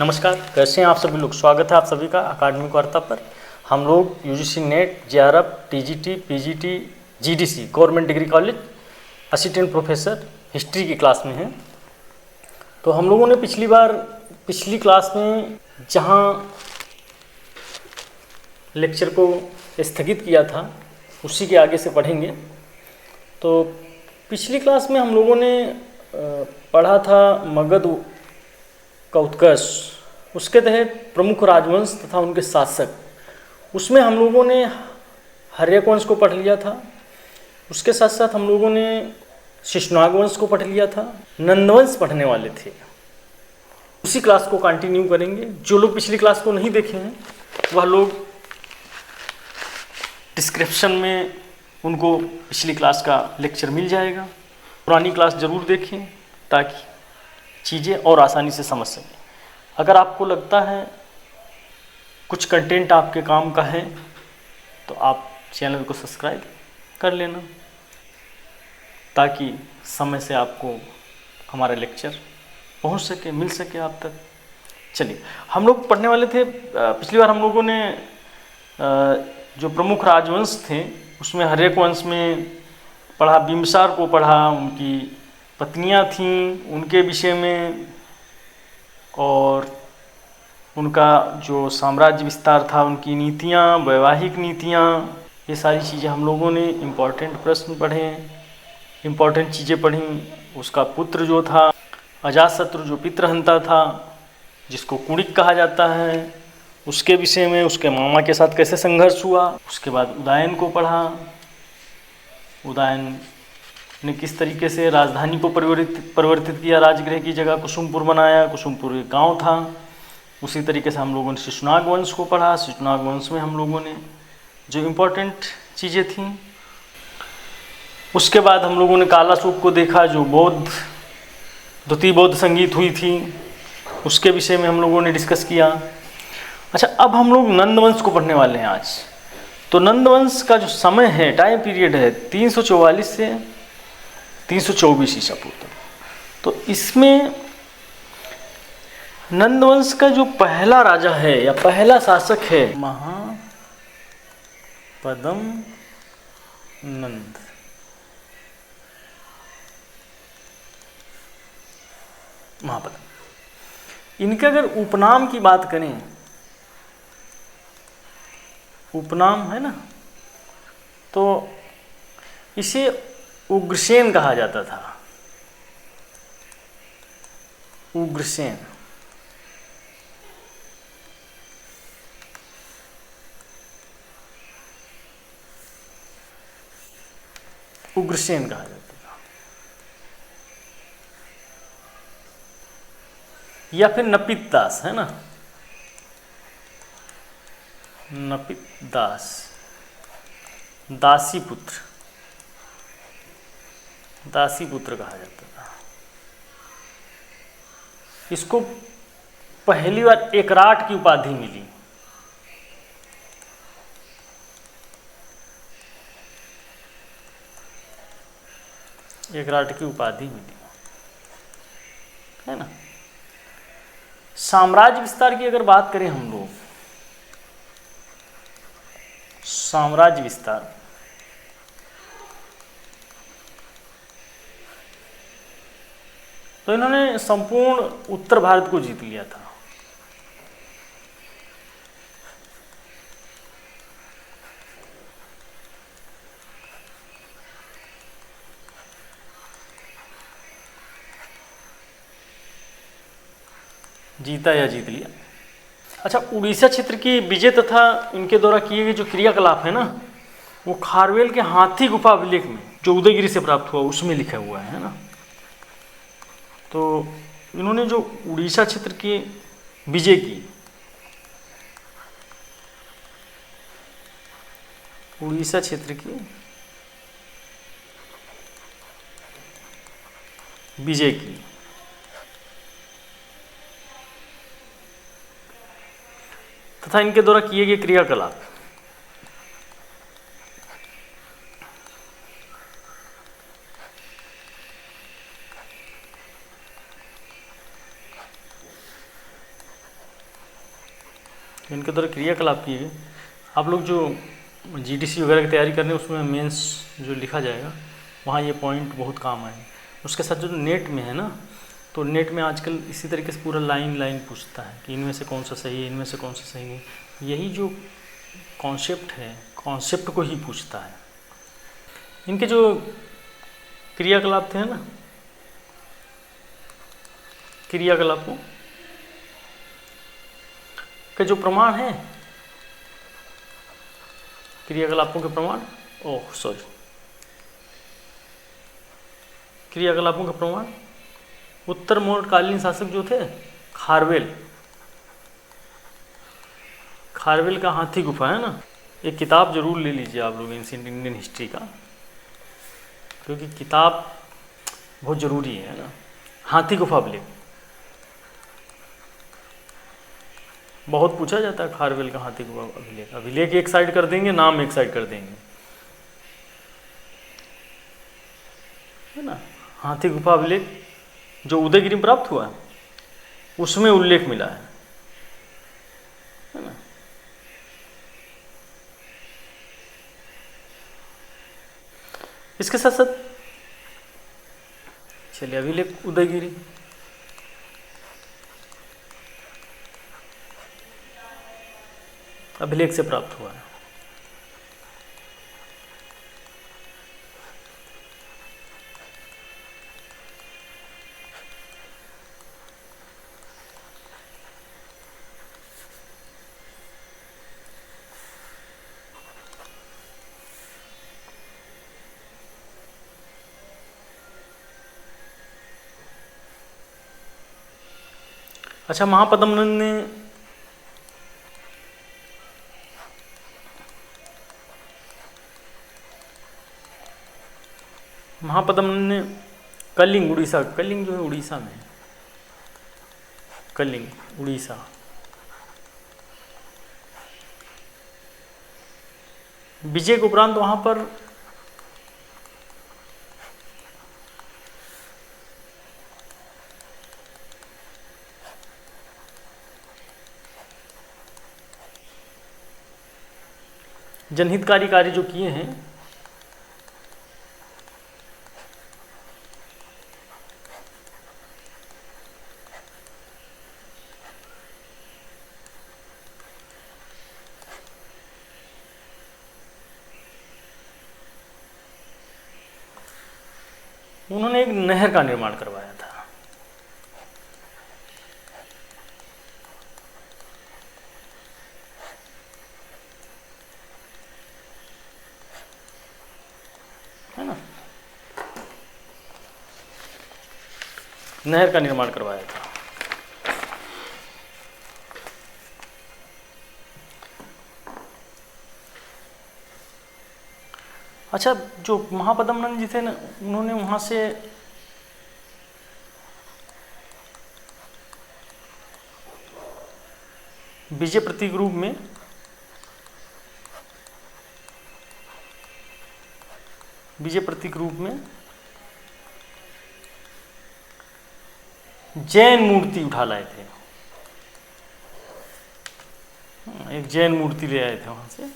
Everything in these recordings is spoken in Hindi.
नमस्कार, कैसे हैं आप सभी लोग। स्वागत है आप सभी का अकाडमिक वार्ता पर। हम लोग UGC net, JRF, TGT, PGT, GDC government degree college assistant professor history की क्लास में हैं। तो हम लोगों ने पिछली क्लास में जहां लेक्चर को स्थगित किया था उसी के आगे से पढ़ेंगे। तो पिछली क्लास में हम लोगों ने पढ़ा था मगध का उत्कर्ष, उसके तहत प्रमुख राजवंश तथा उनके शासक। उसमें हम लोगों ने हर्यक वंश को पढ़ लिया था। उसके साथ साथ हम लोगों ने शिशुनाग वंश को पढ़ लिया था। नंदवंश पढ़ने वाले थे। उसी क्लास को कंटिन्यू करेंगे। जो लोग पिछली क्लास को नहीं देखे हैं वह लोग डिस्क्रिप्शन में उनको पिछली क्लास का लेक्चर मिल जाएगा। पुरानी क्लास ज़रूर देखें ताकि चीज़ें और आसानी से समझ सकें। अगर आपको लगता है कुछ कंटेंट आपके काम का है तो आप चैनल को सब्सक्राइब कर लेना ताकि समय से आपको हमारा लेक्चर पहुंच सके, मिल सके आप तक। चलिए, हम लोग पढ़ने वाले थे। पिछली बार हम लोगों ने जो प्रमुख राजवंश थे उसमें हर्यक वंश में पढ़ा, बिम्बिसार को पढ़ा, उनकी पत्नियां थीं उनके विषय में, और उनका जो साम्राज्य विस्तार था, उनकी नीतियाँ, वैवाहिक नीतियाँ, ये सारी चीज़ें हम लोगों ने इम्पोर्टेंट प्रश्न पढ़े, इम्पोर्टेंट चीज़ें पढ़ी। उसका पुत्र जो था अजातशत्रु, जो पितृहंता था, जिसको कुणिक कहा जाता है, उसके विषय में, उसके मामा के साथ कैसे संघर्ष हुआ। उसके बाद उदयन को पढ़ा। उदयन ने किस तरीके से राजधानी को परिवर्तित किया, राजगृह की जगह कुसुमपुर बनाया। कुसुमपुर एक गाँव था। उसी तरीके से हम लोगों ने शिशुनाग वंश को पढ़ा। शिशुनाग वंश में हम लोगों ने जो इम्पोर्टेंट चीज़ें थीं। उसके बाद हम लोगों ने कालाशोक को देखा, जो द्वितीय बौद्ध संगीत हुई थी, उसके विषय में हम लोगों ने डिस्कस किया। अच्छा, अब हम लोग नंदवंश को पढ़ने वाले हैं आज। तो नंदवंश का जो समय है, टाइम पीरियड है 344 से 324 ईसा पूर्व। तो इसमें नंदवंश का जो पहला राजा है या पहला शासक है महापद्म नंद। महापद्म, इनके अगर उपनाम की बात करें, उपनाम है ना, तो इसे उग्रसेन कहा जाता था। उग्रसेन। उग्रसेन कहा जाता था, या फिर नपित दास, है ना, नपित दास, दासी पुत्र, दासी पुत्र कहा जाता था। इसको पहली बार एकराट की उपाधि मिली। एकराट की उपाधि मिली, है ना। साम्राज्य विस्तार की अगर बात करें हम लोग, साम्राज्य विस्तार, तो इन्होंने संपूर्ण उत्तर भारत को जीत लिया था। जीता या जीत लिया। अच्छा, उड़ीसा क्षेत्र की विजय तथा इनके द्वारा किए गए जो क्रियाकलाप है ना, वो खारवेल के हाथी गुफा अभिलेख में, जो उदयगिरी से प्राप्त हुआ, उसमें लिखा हुआ है ना। तो इन्होंने जो उड़ीसा क्षेत्र की विजय की, उड़ीसा क्षेत्र की विजय की, तथा इनके द्वारा किए गए क्रियाकलाप, तो इनके द्वारा क्रियाकलाप किए गए। आप लोग जो जीडीसी वगैरह की तैयारी कर रहे हैं उसमें मेंस जो लिखा जाएगा वहाँ ये पॉइंट बहुत काम आए। उसके साथ जो नेट में है ना, तो नेट में आजकल इसी तरीके से पूरा लाइन लाइन पूछता है कि इनमें से कौन सा सही है, इनमें से कौन सा सही नहीं। यही जो कॉन्सेप्ट है, कॉन्सेप्ट को ही पूछता है। इनके जो क्रियाकलाप थे ना, क्रियाकलापों के जो प्रमाण है, क्रियाकलापों के प्रमाण, क्रियाकलापों के प्रमाण, उत्तर मौर्यकालीन शासक जो थे खारवेल का हाथी गुफा है ना, एक किताब जरूर ले लीजिए आप लोग एंशिएंट इंडियन हिस्ट्री का, क्योंकि किताब बहुत ज़रूरी है ना। हाथी गुफा अभिलेख बहुत पूछा जाता है। खारवेल का हाथी गुफा अभिलेख, अभिलेख एक साइड कर देंगे, नाम एक साइड कर देंगे, है ना। हाथी गुफा अभिलेख जो उदयगिरी में प्राप्त हुआ है उसमें उल्लेख मिला है ना। इसके साथ साथ चलिए अभिलेख उदयगिरी, अभिलेख से प्राप्त हुआ है। अच्छा, महापद्मनंद ने कलिंग उड़ीसा, कलिंग जो है उड़ीसा में, कलिंग उड़ीसा, विजय के उपरांत वहाँ पर जनहितकारी कार्य जो किए हैं, उन्होंने एक नहर का निर्माण करवाया था। है ना, नहर का निर्माण करवाया था। अच्छा, जो महापद्मनंद जी थे ना, उन्होंने वहाँ से विजय प्रतीक रूप में जैन मूर्ति उठा लाए थे। एक जैन मूर्ति ले आए थे वहाँ से।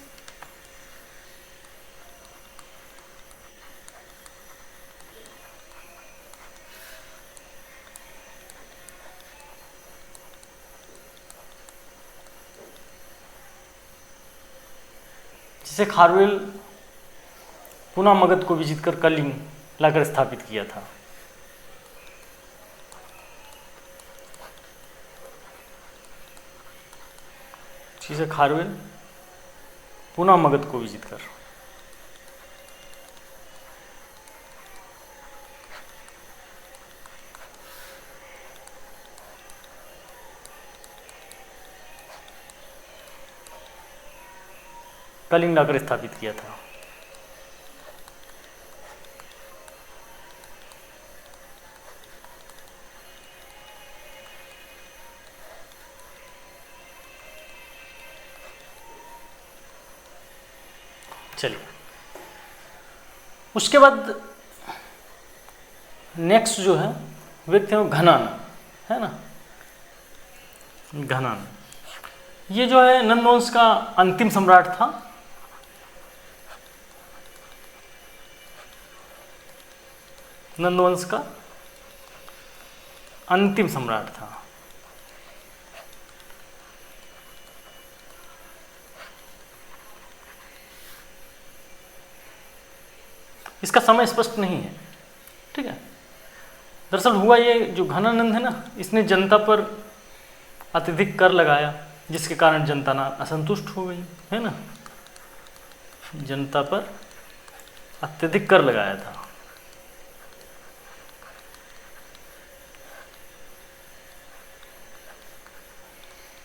जिसे खारवेल पुनः मगध को विजित कर कलिंग लाकर स्थापित किया था। जिसे खारवेल पुनः मगध को विजित कर कलिंग लाकर स्थापित किया था। चलिए, उसके बाद नेक्स्ट जो है व्यक्ति है वो घनान, है ना, घनान। ये जो है नंदवंश का अंतिम सम्राट था। नंदवंश का अंतिम सम्राट था। इसका समय स्पष्ट नहीं है, ठीक है। दरअसल हुआ ये, जो घनानंद है ना, इसने जनता पर अत्यधिक कर लगाया, जिसके कारण जनता ना असंतुष्ट हो गई, है ना। जनता पर अत्यधिक कर लगाया था।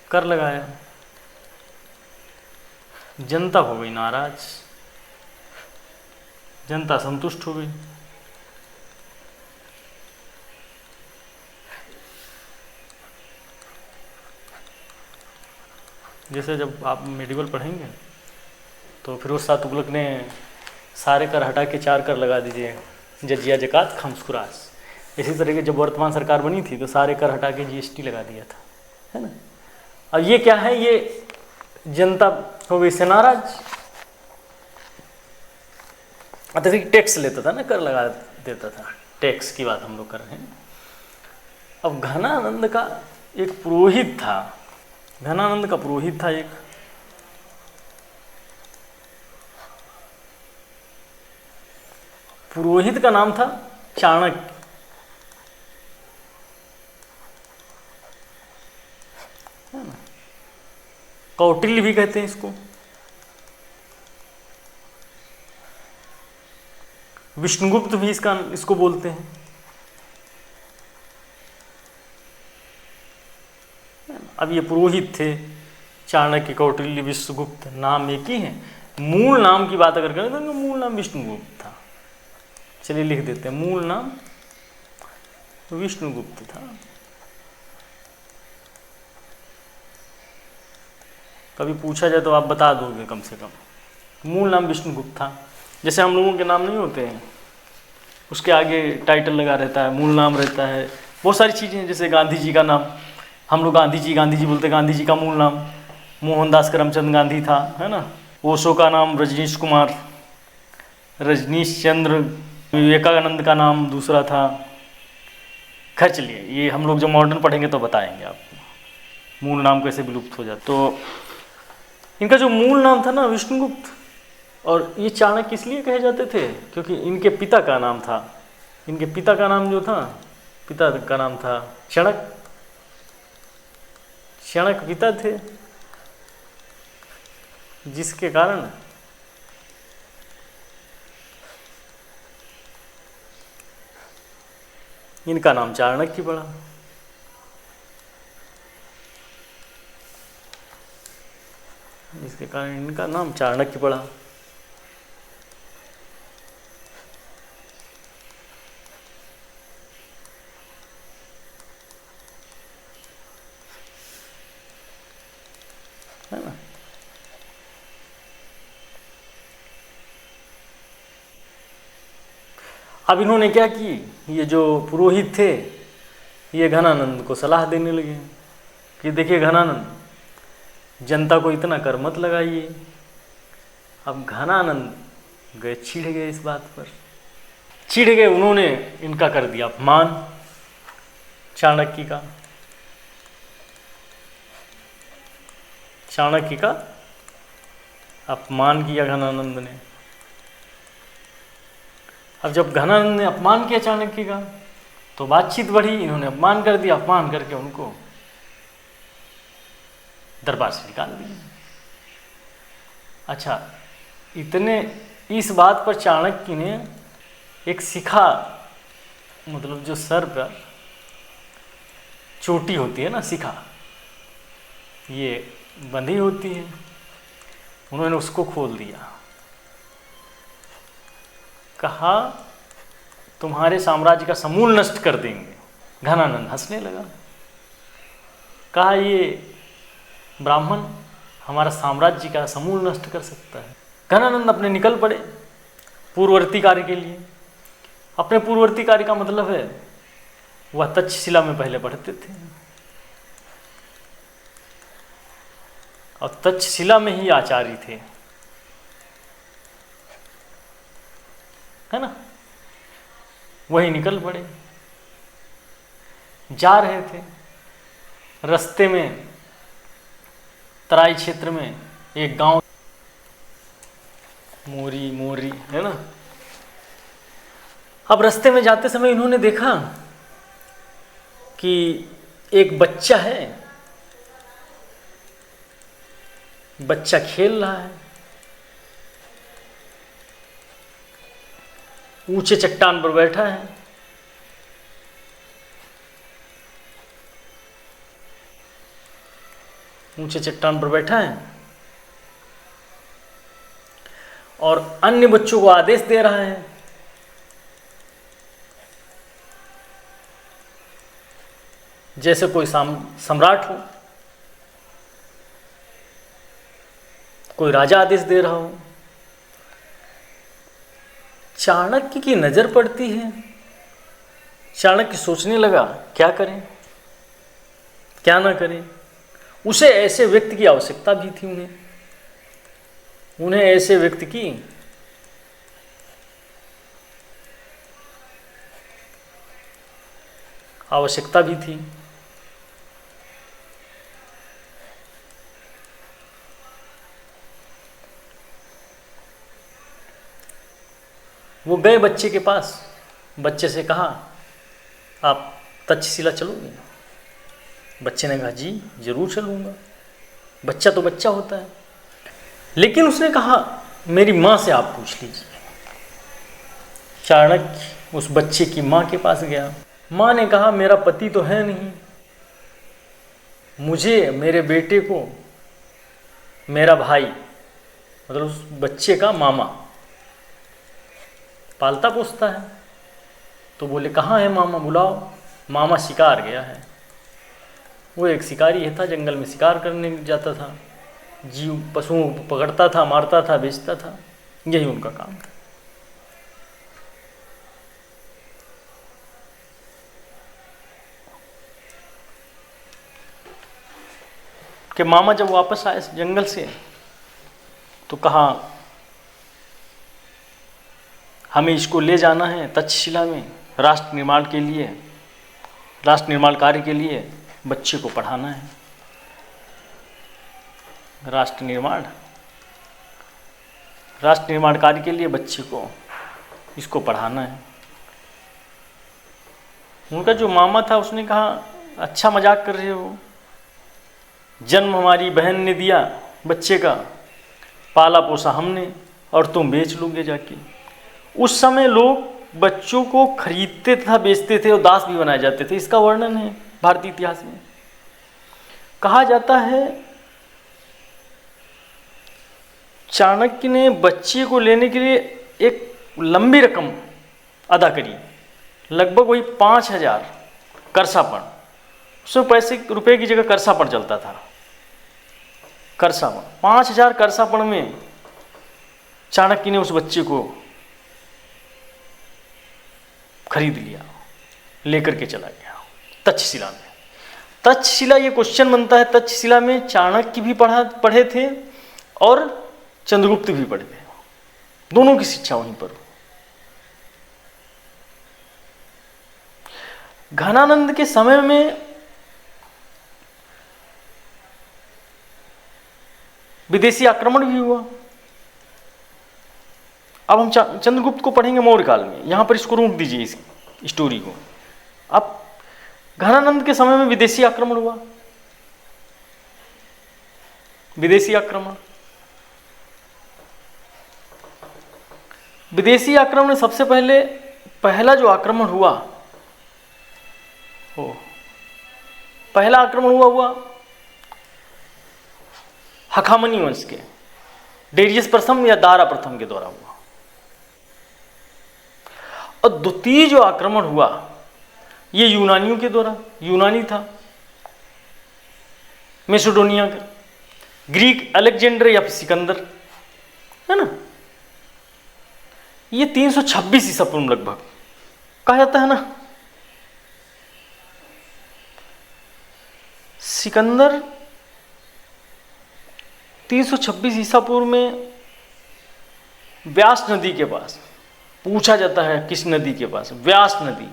कर लगाया, जनता हो गई नाराज, जनता संतुष्ट हो गई। जैसे जब आप मेडिकल पढ़ेंगे तो फिरोज शाह तुगलक ने सारे कर हटा के 4 कर लगा दीजिए, जजिया जकात खमसखुरास। इसी तरह की जब वर्तमान सरकार बनी थी तो सारे कर हटा के जीएसटी लगा दिया था, है ना। अब ये क्या है, ये जनता हो गई से नाराज, अत्यधिक टैक्स लेता था ना, कर लगा देता था। टैक्स की बात हम लोग कर रहे हैं। अब घनानंद का एक पुरोहित था, घनानंद का पुरोहित था एक, पुरोहित का नाम था चाणक्य। कौटिल्य भी कहते हैं इसको, विष्णुगुप्त भी इसको बोलते हैं। अब ये पुरोहित थे, चाणक्य, कौटिल्य, विष्णुगुप्त, नाम एक ही है। मूल नाम की बात अगर करें तो उनका मूल नाम विष्णुगुप्त था। चलिए लिख देते हैं, मूल नाम विष्णुगुप्त था। कभी पूछा जाए तो आप बता दोगे कम से कम। मूल नाम विष्णुगुप्त था। जैसे हम लोगों के नाम नहीं होते हैं, उसके आगे टाइटल लगा रहता है, मूल नाम रहता है। बहुत सारी चीज़ें हैं, जैसे गांधी जी का नाम, हम लोग गांधी जी बोलते, गांधी जी का मूल नाम मोहनदास करमचंद गांधी था, है ना। ओशो का नाम रजनीश कुमार, रजनीश चंद्र। विवेकानंद का नाम दूसरा था। खैर चलिए, ये हम लोग जब मॉडर्न पढ़ेंगे तो बताएंगे आपको मूल नाम कैसे विलुप्त हो जाता। तो इनका जो मूल नाम था ना विष्णुगुप्त, और ये चाणक्य इसलिए कहे जाते थे क्योंकि इनके पिता का नाम था, इनके पिता का नाम जो था, पिता का नाम था चाणक्य। चाणक्य पिता थे, जिसके कारण इनका नाम चाणक्य पड़ा। इसके कारण इनका नाम चाणक्य पड़ा। है ना। अब इन्होंने क्या की, ये जो पुरोहित थे ये घनानंद को सलाह देने लगे कि देखिए घनानंद, जनता को इतना कर मत लगाइए। अब घनानंद गए, चिढ़ गए इस बात पर, चिढ़ गए। उन्होंने इनका कर दिया अपमान, चाणक्य का, चाणक्य का अपमान किया घनानंद ने। अब जब घनानंद ने अपमान किया चाणक्य का तो बातचीत बढ़ी, इन्होंने अपमान कर दिया, अपमान करके उनको दरबार से निकाल दिया। अच्छा, इतने इस बात पर चाणक्य ने एक शिखा, मतलब जो सर पर चोटी होती है ना, शिखा, ये बंधी होती है, उन्होंने उसको खोल दिया। कहा तुम्हारे साम्राज्य का समूल नष्ट कर देंगे। घनानंद हंसने लगा, कहा ये ब्राह्मण हमारा साम्राज्य का समूल नष्ट कर सकता है। घनानंद अपने निकल पड़े पूर्ववर्ती कार्य के लिए। अपने पूर्ववर्ती कार्य का मतलब है वह तक्षशिला में पहले पढ़ते थे। और तक्षशिला में ही आचार्य थे, है ना। वही निकल पड़े। जा रहे थे, रास्ते में तराई क्षेत्र में एक गांव, मोरी मोरी, है ना। अब रास्ते में जाते समय इन्होंने देखा कि एक बच्चा है, बच्चा खेल रहा है, ऊंचे चट्टान पर बैठा है। ऊंचे चट्टान पर बैठा है और अन्य बच्चों को आदेश दे रहा है। जैसे कोई सम्राट हो, कोई राजा आदेश दे रहा हो। चाणक्य की नजर पड़ती है। चाणक्य सोचने लगा, क्या करें क्या ना करें। उसे ऐसे व्यक्ति की आवश्यकता भी थी, उन्हें ऐसे व्यक्ति की आवश्यकता भी थी। वो गए बच्चे के पास, बच्चे से कहा, आप तक्षशिला चलोगे? बच्चे ने कहा, जी जरूर चलूंगा। बच्चा तो बच्चा होता है, लेकिन उसने कहा, मेरी माँ से आप पूछ लीजिए। चाणक्य उस बच्चे की माँ के पास गया। माँ ने कहा, मेरा पति तो है नहीं, मुझे, मेरे बेटे को मेरा भाई, मतलब उस बच्चे का मामा पालता पोसता है। तो बोले, कहाँ है मामा, बुलाओ। मामा शिकार गया है। वो एक शिकारी था, जंगल में शिकार करने जाता था, जीव पशुओं को पकड़ता था, मारता था, बेचता था, यही उनका काम था। कि मामा जब वापस आए जंगल से तो कहा, हमें इसको ले जाना है तक्षशिला में, राष्ट्र निर्माण के लिए, राष्ट्र निर्माण कार्य के लिए बच्चे को पढ़ाना है। राष्ट्र निर्माण कार्य के लिए बच्चे को इसको पढ़ाना है। उनका जो मामा था उसने कहा, अच्छा मजाक कर रहे हो, जन्म हमारी बहन ने दिया बच्चे का, पाला पोसा हमने, और तुम बेच लोगे जाके। उस समय लोग बच्चों को खरीदते तथा बेचते थे और दास भी बनाए जाते थे। इसका वर्णन है भारतीय इतिहास में। कहा जाता है चाणक्य ने बच्चे को लेने के लिए एक लंबी रकम अदा करी, लगभग वही 5,000 करसापण। उसमें पैसे रुपए की जगह करसापण चलता था। करसापण, 5,000 करसापण में चाणक्य ने उस बच्चे को खरीद लिया, लेकर के चला गया तक्षशिला में। तक्षशिला, ये क्वेश्चन बनता है, तक्षशिला में चाणक्य भी पढ़े थे और चंद्रगुप्त भी पढ़े थे, दोनों की शिक्षा वहीं पर। घनानंद के समय में विदेशी आक्रमण भी हुआ। अब हम चंद्रगुप्त को पढ़ेंगे मौर्य काल में, यहां पर इसको रोक दीजिए, इस स्टोरी को। अब घनानंद के समय में विदेशी आक्रमण हुआ, विदेशी आक्रमण। विदेशी आक्रमण में सबसे पहला जो आक्रमण हुआ, पहला आक्रमण हुआ हखामनी वंश के डेरियस प्रथम या दारा प्रथम के द्वारा हुआ। और द्वितीय जो आक्रमण हुआ ये यूनानियों के द्वारा, यूनानी था, मैसेडोनिया का, ग्रीक अलेक्जेंडर या फिर सिकंदर, है ना। ये 326 ईसा पूर्व लगभग कहा जाता है ना। सिकंदर 326 ईसा पूर्व में व्यास नदी के पास पूछा जाता है, किस नदी के पास? व्यास नदी,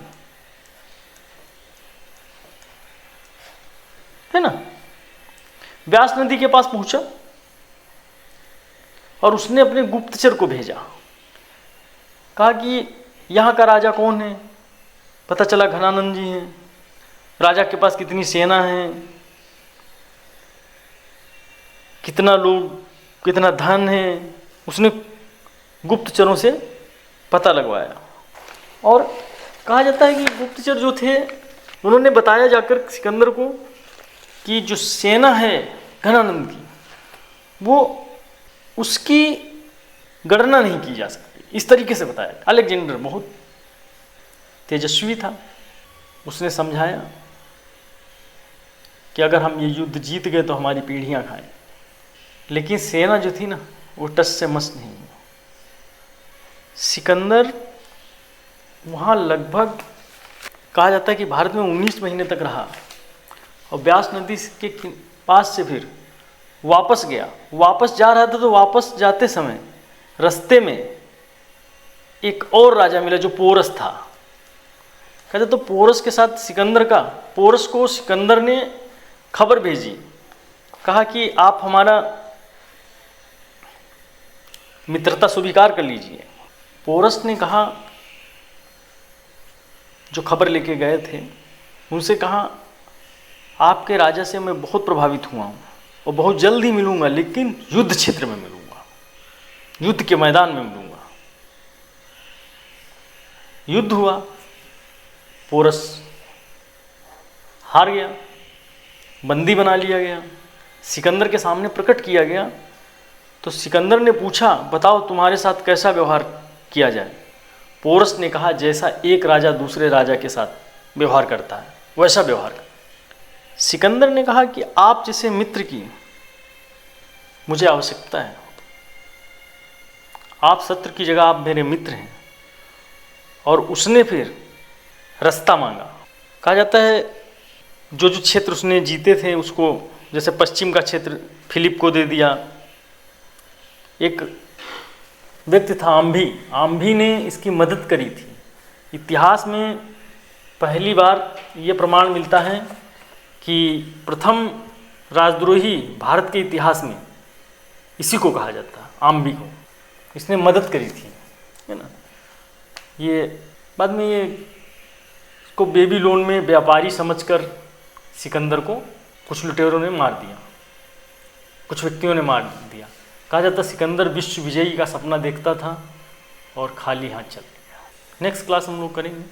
है ना। व्यास नदी के पास पहुंचा और उसने अपने गुप्तचर को भेजा, कहा कि यहाँ का राजा कौन है? पता चला घनानंद जी हैं। राजा के पास कितनी सेना है, कितना लोग, कितना धन है, उसने गुप्तचरों से पता लगवाया। और कहा जाता है कि गुप्तचर जो थे उन्होंने बताया जाकर सिकंदर को कि जो सेना है घनानंद की, वो उसकी गणना नहीं की जा सकती, इस तरीके से बताया। अलेक्जेंडर बहुत तेजस्वी था, उसने समझाया कि अगर हम ये युद्ध जीत गए तो हमारी पीढ़ियां खाएं। लेकिन सेना जो थी ना, वो टस से मस नहीं। सिकंदर वहाँ लगभग कहा जाता है कि भारत में 19 महीने तक रहा और व्यास नदी के पास से फिर वापस गया। वापस जा रहा था तो वापस जाते समय रास्ते में एक और राजा मिला जो पोरस था। कहते तो पोरस के साथ सिकंदर का, पोरस को सिकंदर ने खबर भेजी, कहा कि आप हमारा मित्रता स्वीकार कर लीजिए। पोरस ने कहा, जो खबर लेके गए थे उनसे कहा, आपके राजा से मैं बहुत प्रभावित हुआ हूँ और बहुत जल्द ही मिलूंगा, लेकिन युद्ध क्षेत्र में मिलूंगा, युद्ध के मैदान में मिलूंगा। युद्ध हुआ, पोरस हार गया, बंदी बना लिया गया, सिकंदर के सामने प्रकट किया गया। तो सिकंदर ने पूछा, बताओ तुम्हारे साथ कैसा व्यवहार किया जाए? पोरस ने कहा, जैसा एक राजा दूसरे राजा के साथ व्यवहार करता है वैसा व्यवहार कर। सिकंदर ने कहा कि आप जैसे मित्र की मुझे आवश्यकता है, आप शत्रु की जगह आप मेरे मित्र हैं। और उसने फिर रास्ता मांगा। कहा जाता है जो जो क्षेत्र उसने जीते थे उसको, जैसे पश्चिम का क्षेत्र फिलिप को दे दिया। एक व्यक्ति था आम्भी, आम्भी ने इसकी मदद करी थी। इतिहास में पहली बार ये प्रमाण मिलता है कि प्रथम राजद्रोही भारत के इतिहास में इसी को कहा जाता है, आम्भी को। इसने मदद करी थी, है ना। ये बाद में ये इसको बेबीलोन में व्यापारी समझकर सिकंदर को कुछ लुटेरों ने मार दिया, कुछ व्यक्तियों ने मार दिया। कहा जाता सिकंदर विश्व विजयी का सपना देखता था और खाली हाथ चल गया। नेक्स्ट क्लास हम लोग करेंगे।